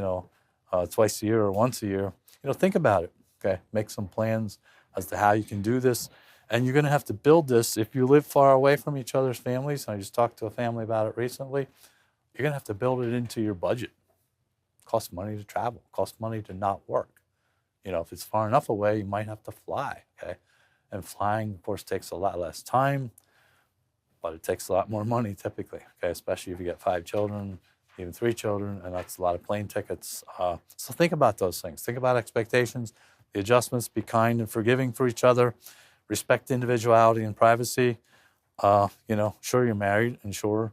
twice a year or once a year. Think about it, okay? Make some plans as to how you can do this. And you're going to have to build this. If you live far away from each other's families, and I just talked to a family about it recently, you're going to have to build it into your budget. It costs money to travel. It costs money to not work. If it's far enough away, you might have to fly, okay? And flying, of course, takes a lot less time, but it takes a lot more money typically, okay? Especially if you get 5 children, even 3 children, and that's a lot of plane tickets. So think about those things. Think about expectations, the adjustments, be kind and forgiving for each other, respect individuality and privacy. Sure, you're married, and sure,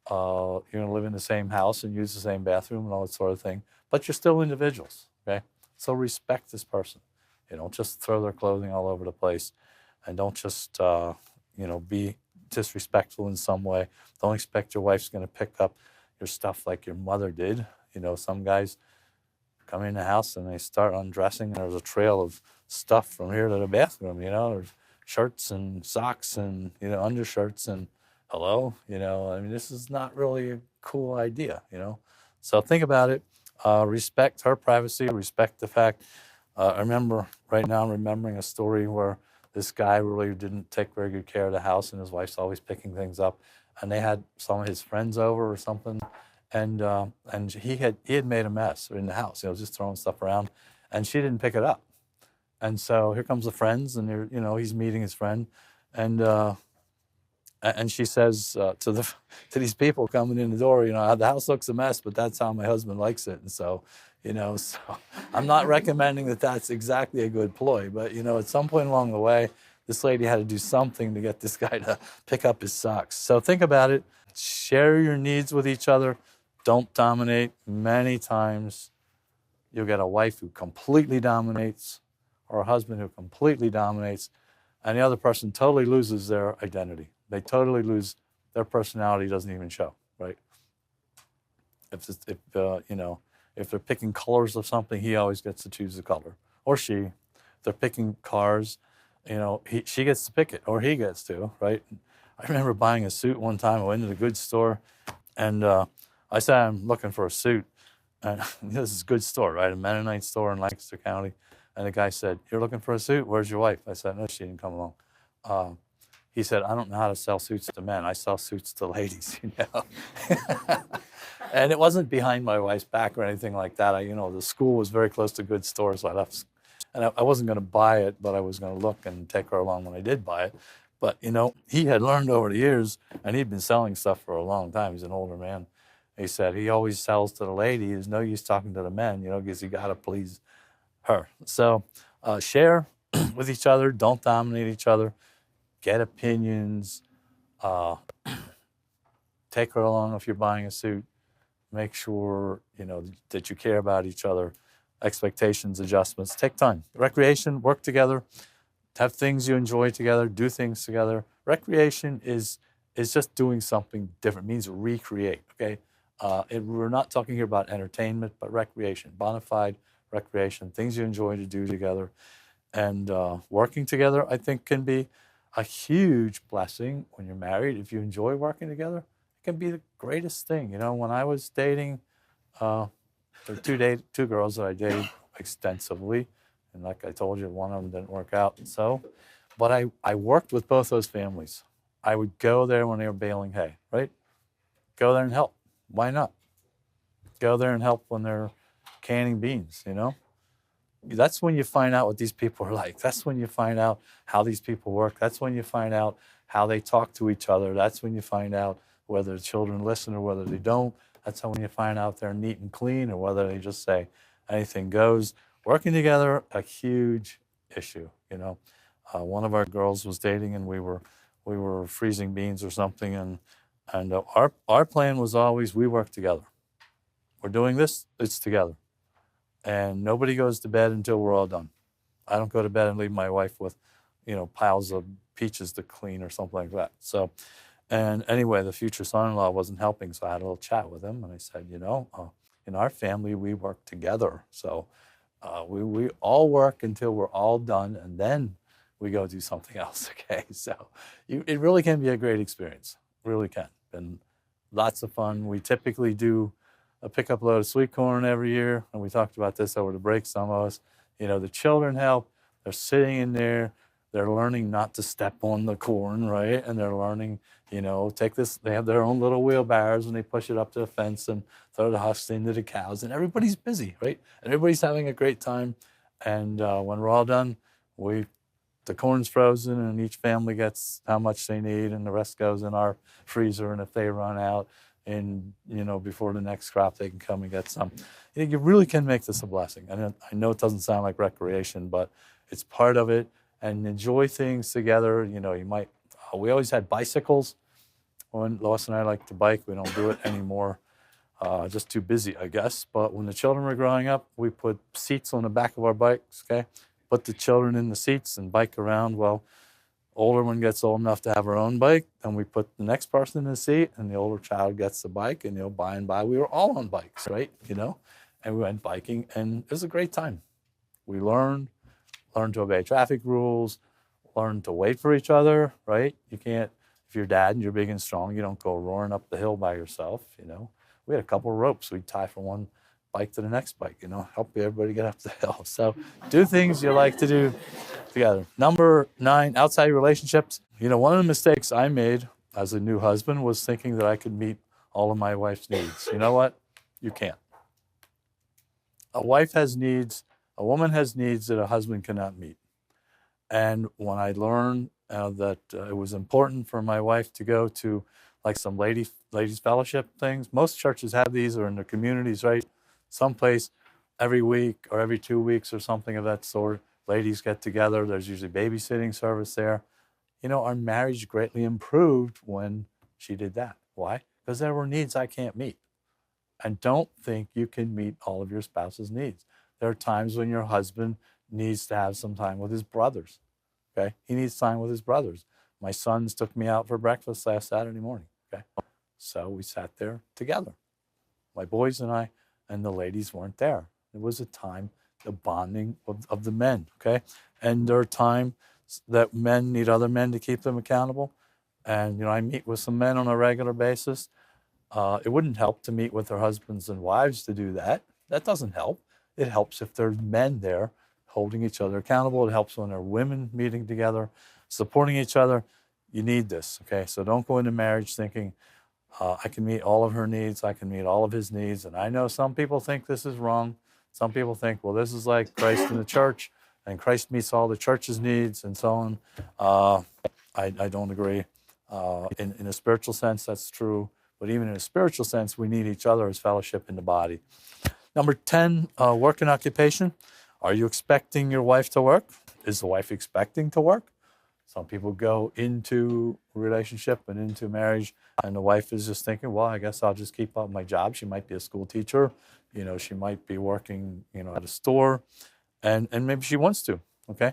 you're going to live in the same house and use the same bathroom and all that sort of thing, but you're still individuals, okay? So respect this person. Don't just throw their clothing all over the place, and don't just, be disrespectful in some way. Don't expect your wife's going to pick up your stuff like your mother did. Some guys come in the house and they start undressing, and there's a trail of stuff from here to the bathroom. There's shirts and socks and undershirts, and hello. This is not really a cool idea. So think about it. Respect her privacy. Respect the fact. I remember right now, I'm remembering a story where this guy really didn't take very good care of the house, and his wife's always picking things up. And they had some of his friends over or something, and he had made a mess in the house. Just throwing stuff around, and she didn't pick it up. And so here comes the friends, and he's meeting his friend, and she says to these people coming in the door, the house looks a mess, but that's how my husband likes it. And so, so I'm not recommending that that's exactly a good ploy, but at some point along the way, this lady had to do something to get this guy to pick up his socks. So think about it. Share your needs with each other. Don't dominate. Many times you'll get a wife who completely dominates, or a husband who completely dominates, and the other person totally loses their identity. They totally lose their personality. Doesn't even show, right? If they're picking colors of something, he always gets to choose the color, or she. If they're picking cars, she gets to pick it, or he gets to, right? I remember buying a suit one time. I went to the goods store, and I said, I'm looking for a suit. And this is a good store, right? A Mennonite store in Lancaster County. And the guy said, you're looking for a suit? Where's your wife? I said, no, she didn't come along. He said, I don't know how to sell suits to men. I sell suits to ladies, And it wasn't behind my wife's back or anything like that. The school was very close to good stores, so I left. And I wasn't going to buy it, but I was going to look and take her along when I did buy it. But, he had learned over the years, and he'd been selling stuff for a long time. He's an older man. He said he always sells to the lady. There's no use talking to the men, because you got to please her. So share with each other. Don't dominate each other. Get opinions. Take her along if you're buying a suit. Make sure, that you care about each other. Expectations, adjustments. Take time. Recreation, work together. Have things you enjoy together. Do things together. Recreation is just doing something different. It means recreate, okay? We're not talking here about entertainment, but recreation. Bona fide recreation. Things you enjoy to do together. And working together, I think, can be a huge blessing when you're married. If you enjoy working together, it can be the greatest thing. When I was dating, there were two girls that I dated extensively, and like I told you, one of them didn't work out. But I worked with both those families. I would go there when they were baling hay, right? Go there and help. Why not? Go there and help when they're canning beans, you know? That's when you find out what these people are like. That's when you find out how these people work. That's when you find out how they talk to each other. That's when you find out whether the children listen or whether they don't. That's when you find out they're neat and clean or whether they just say anything goes. Working together, a huge issue, you know. One of our girls was dating and we were freezing beans or something, and our plan was always we work together. We're doing this, it's together. And nobody goes to bed until we're all done. I don't go to bed and leave my wife with, piles of peaches to clean or something like that. So, and anyway, the future son-in-law wasn't helping, so I had a little chat with him, and I said, in our family we work together. So we all work until we're all done, and then we go do something else. Okay, so it really can be a great experience, really can, and lots of fun. We typically do a pickup load of sweet corn every year, and we talked about this over the break. Some of us, the children help. They're sitting in there. They're learning not to step on the corn, right? And they're learning, take this. They have their own little wheelbarrows, and they push it up to the fence and throw the husks into the cows. And everybody's busy, right? And everybody's having a great time. And when we're all done, the corn's frozen, and each family gets how much they need, and the rest goes in our freezer. And if they run out, and before the next crop, they can come and get some. You really can make this a blessing. And I know it doesn't sound like recreation, but it's part of it. And enjoy things together. We always had bicycles. When Lois and I like to bike, we don't do it anymore. Just too busy, I guess. But when the children were growing up, we put seats on the back of our bikes, okay? Put the children in the seats and bike around. Well, older one gets old enough to have her own bike, and we put the next person in the seat, and the older child gets the bike, and by and by we were all on bikes, right? And we went biking, and it was a great time. We learned to obey traffic rules, learned to wait for each other, right? You can't, if you're dad and you're big and strong, you don't go roaring up the hill by yourself. We had a couple of ropes we'd tie from one bike to the next bike, help everybody get up the hill. So do things you like to do together. Number 9, outside relationships. One of the mistakes I made as a new husband was thinking that I could meet all of my wife's needs. You know what? You can't. A wife has needs, a woman has needs that a husband cannot meet. And when I learned that it was important for my wife to go to like some ladies fellowship things, most churches have these or in their communities, right? Someplace every week or every 2 weeks or something of that sort. Ladies get together. There's usually babysitting service there. Our marriage greatly improved when she did that. Why? Because there were needs I can't meet. And don't think you can meet all of your spouse's needs. There are times when your husband needs to have some time with his brothers. Okay? He needs time with his brothers. My sons took me out for breakfast last Saturday morning. Okay? So we sat there together. My boys and I, and the ladies weren't there. It was a time, the bonding of the men, okay? And there are times that men need other men to keep them accountable. And, I meet with some men on a regular basis. It wouldn't help to meet with their husbands and wives to do that. That doesn't help. It helps if there's men there holding each other accountable. It helps when there are women meeting together, supporting each other. You need this, okay? So don't go into marriage thinking, I can meet all of her needs. I can meet all of his needs. And I know some people think this is wrong. Some people think, well, this is like Christ in the church, and Christ meets all the church's needs and so on. I don't agree. In a spiritual sense, that's true. But even in a spiritual sense, we need each other as fellowship in the body. Number 10, work and occupation. Are you expecting your wife to work? Is the wife expecting to work? Some people go into a relationship and into marriage, and the wife is just thinking, well, I guess I'll just keep up my job. She might be a school teacher. She might be working, at a store, and maybe she wants to, okay?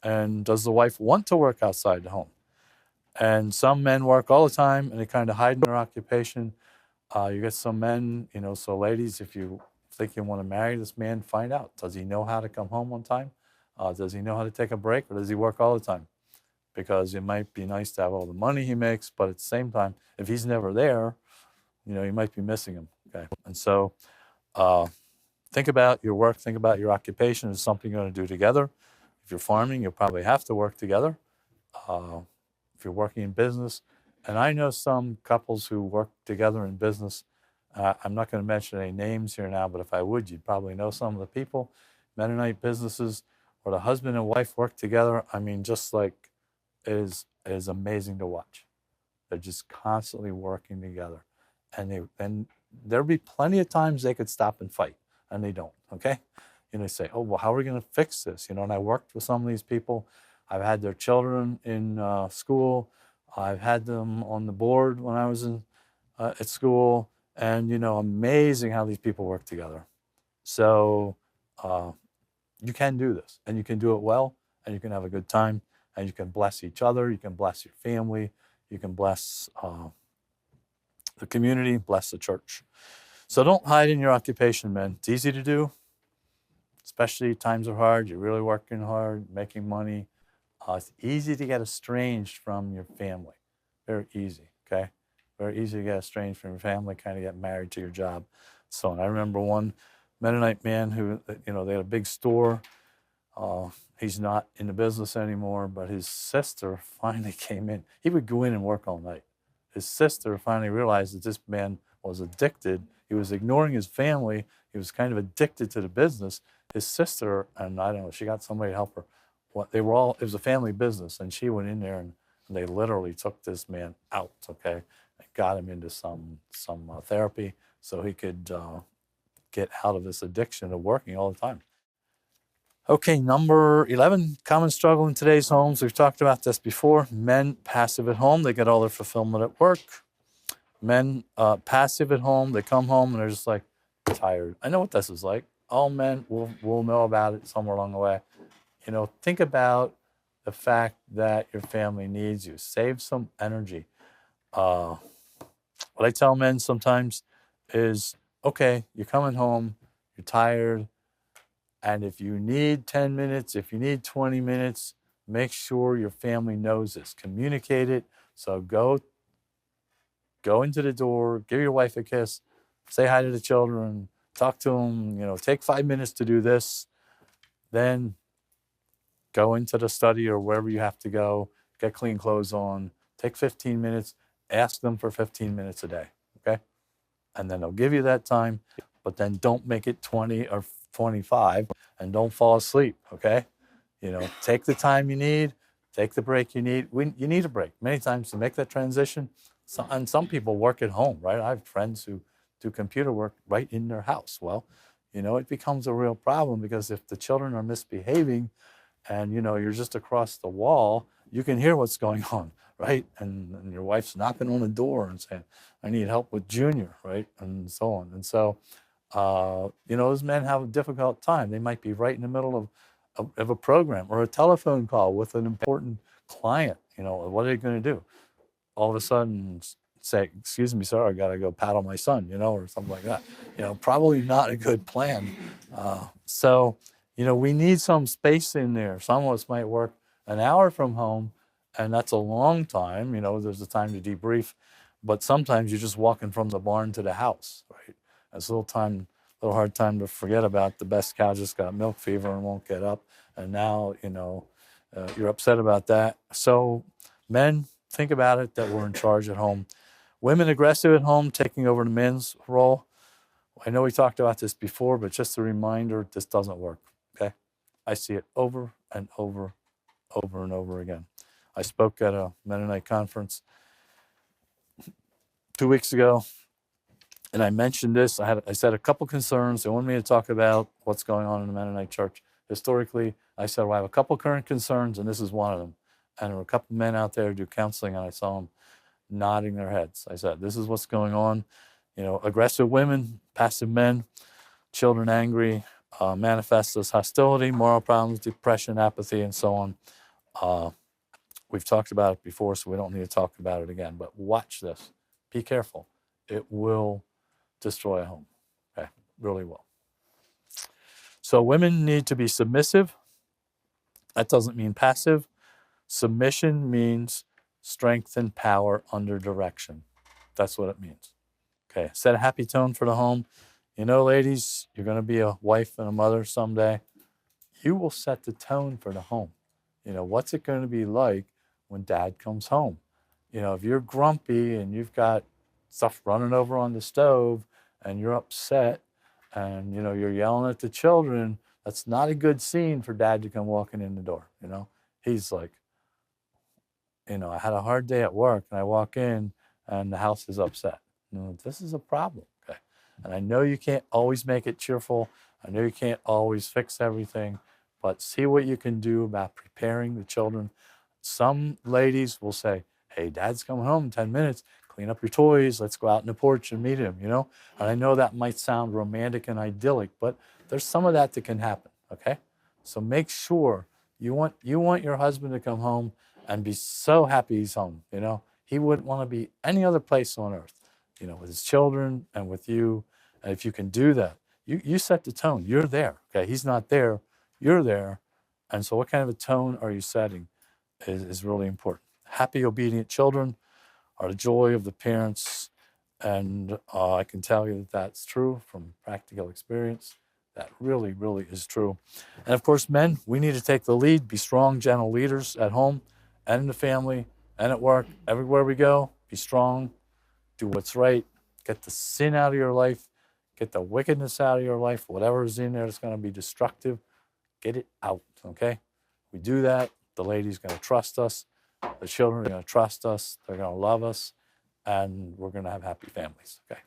And does the wife want to work outside the home? And some men work all the time, and they kind of hide in their occupation. You get some men, so ladies, if you think you want to marry this man, find out. Does he know how to come home on time? Does he know how to take a break, or does he work all the time? Because it might be nice to have all the money he makes, but at the same time, if he's never there, you might be missing him. Okay, and so think about your work, think about your occupation. Is something you're going to do together. If you're farming, you'll probably have to work together. If if you're working in business. And I know some couples who work together in business. I'm not going to mention any names here now, but if I would, you'd probably know some of the people. Mennonite businesses where the husband and wife work together. I mean, just like it is amazing to watch. They're just constantly working together. And there'll be plenty of times they could stop and fight, and they don't, okay? They say, oh, well, how are we going to fix this? And I worked with some of these people. I've had their children in school. I've had them on the board when I was at school. And, amazing how these people work together. So you can do this, and you can do it well, and you can have a good time, and you can bless each other. You can bless your family. You can bless the community, bless the church. So don't hide in your occupation, men. It's easy to do, especially times are hard. You're really working hard, making money. It's easy to get estranged from your family. Very easy, okay? Very easy to get estranged from your family, kind of get married to your job. So I remember one Mennonite man who, they had a big store. He's not in the business anymore, but his sister finally came in. He would go in and work all night. His sister finally realized that this man was addicted. He was ignoring his family. He was kind of addicted to the business. His sister, and I don't know, she got somebody to help her. It was a family business, and she went in there and they literally took this man out, okay, and got him into some therapy so he could get out of this addiction of working all the time. Okay, number 11, common struggle in today's homes. We've talked about this before. Men passive at home, they get all their fulfillment at work. Men passive at home, they come home and they're just like tired. I know what this is like. All men will know about it somewhere along the way. Think about the fact that your family needs you. Save some energy. What I tell men sometimes is, okay, you're coming home, you're tired, and if you need 10 minutes, if you need 20 minutes, make sure your family knows this. Communicate it. So go into the door, give your wife a kiss, say hi to the children, talk to them, take 5 minutes to do this. Then go into the study or wherever you have to go, get clean clothes on, take 15 minutes, ask them for 15 minutes a day, okay? And then they'll give you that time, but then don't make it 20 or 25 and don't fall asleep, okay? Take the time you need, take the break you need. You need a break many times to make that transition. And some people work at home, right? I have friends who do computer work right in their house. Well, it becomes a real problem because if the children are misbehaving and, you're just across the wall, you can hear what's going on, right? And your wife's knocking on the door and saying, I need help with Junior, right? And so on. And so, those men have a difficult time. They might be right in the middle of a program or a telephone call with an important client. What are they going to do? All of a sudden say, excuse me, sir, I got to go paddle my son, or something like that. Probably not a good plan. So, we need some space in there. Some of us might work an hour from home, and that's a long time. There's a time to debrief, but sometimes you're just walking from the barn to the house, right? It's a little hard time to forget about the best cow just got milk fever and won't get up. And now, you're upset about that. So men, think about it that we're in charge at home. Women aggressive at home, taking over the men's role. I know we talked about this before, but just a reminder, this doesn't work, okay? I see it over and over and over again. I spoke at a Mennonite conference 2 weeks ago, and I mentioned this. I said a couple concerns. They wanted me to talk about what's going on in the Mennonite church. Historically, I said, well, I have a couple current concerns, and this is one of them. And there were a couple men out there who do counseling, and I saw them nodding their heads. I said, this is what's going on. Aggressive women, passive men, children angry, manifests as hostility, moral problems, depression, apathy, and so on. We've talked about it before, so we don't need to talk about it again. But watch this. Be careful. It will destroy a home. Okay, really will. So women need to be submissive. That doesn't mean passive. Submission means strength and power under direction. That's what it means. Okay, set a happy tone for the home. Ladies, you're going to be a wife and a mother someday. You will set the tone for the home. What's it going to be like when dad comes home. If you're grumpy and you've got stuff running over on the stove and you're upset and, you're yelling at the children, that's not a good scene for dad to come walking in the door. He's like, I had a hard day at work and I walk in and the house is upset. This is a problem. Okay. And I know you can't always make it cheerful. I know you can't always fix everything, but see what you can do about preparing the children. Some ladies will say, hey, dad's coming home in 10 minutes. Clean up your toys. Let's go out in the porch and meet him, And I know that might sound romantic and idyllic, but there's some of that can happen, okay? So make sure you want your husband to come home and be so happy he's home, He wouldn't want to be any other place on earth, with his children and with you. And if you can do that, you set the tone. You're there, okay? He's not there. You're there. And so what kind of a tone are you setting is really important. Happy, obedient children are the joy of the parents. And I can tell you that that's true from practical experience. That really, really is true. And of course, men, we need to take the lead, be strong, gentle leaders at home and in the family and at work. Everywhere we go, be strong, do what's right, get the sin out of your life, get the wickedness out of your life, whatever is in there that's going to be destructive, get it out, okay? We do that, the lady's going to trust us, the children are going to trust us, they're going to love us, and we're going to have happy families, okay?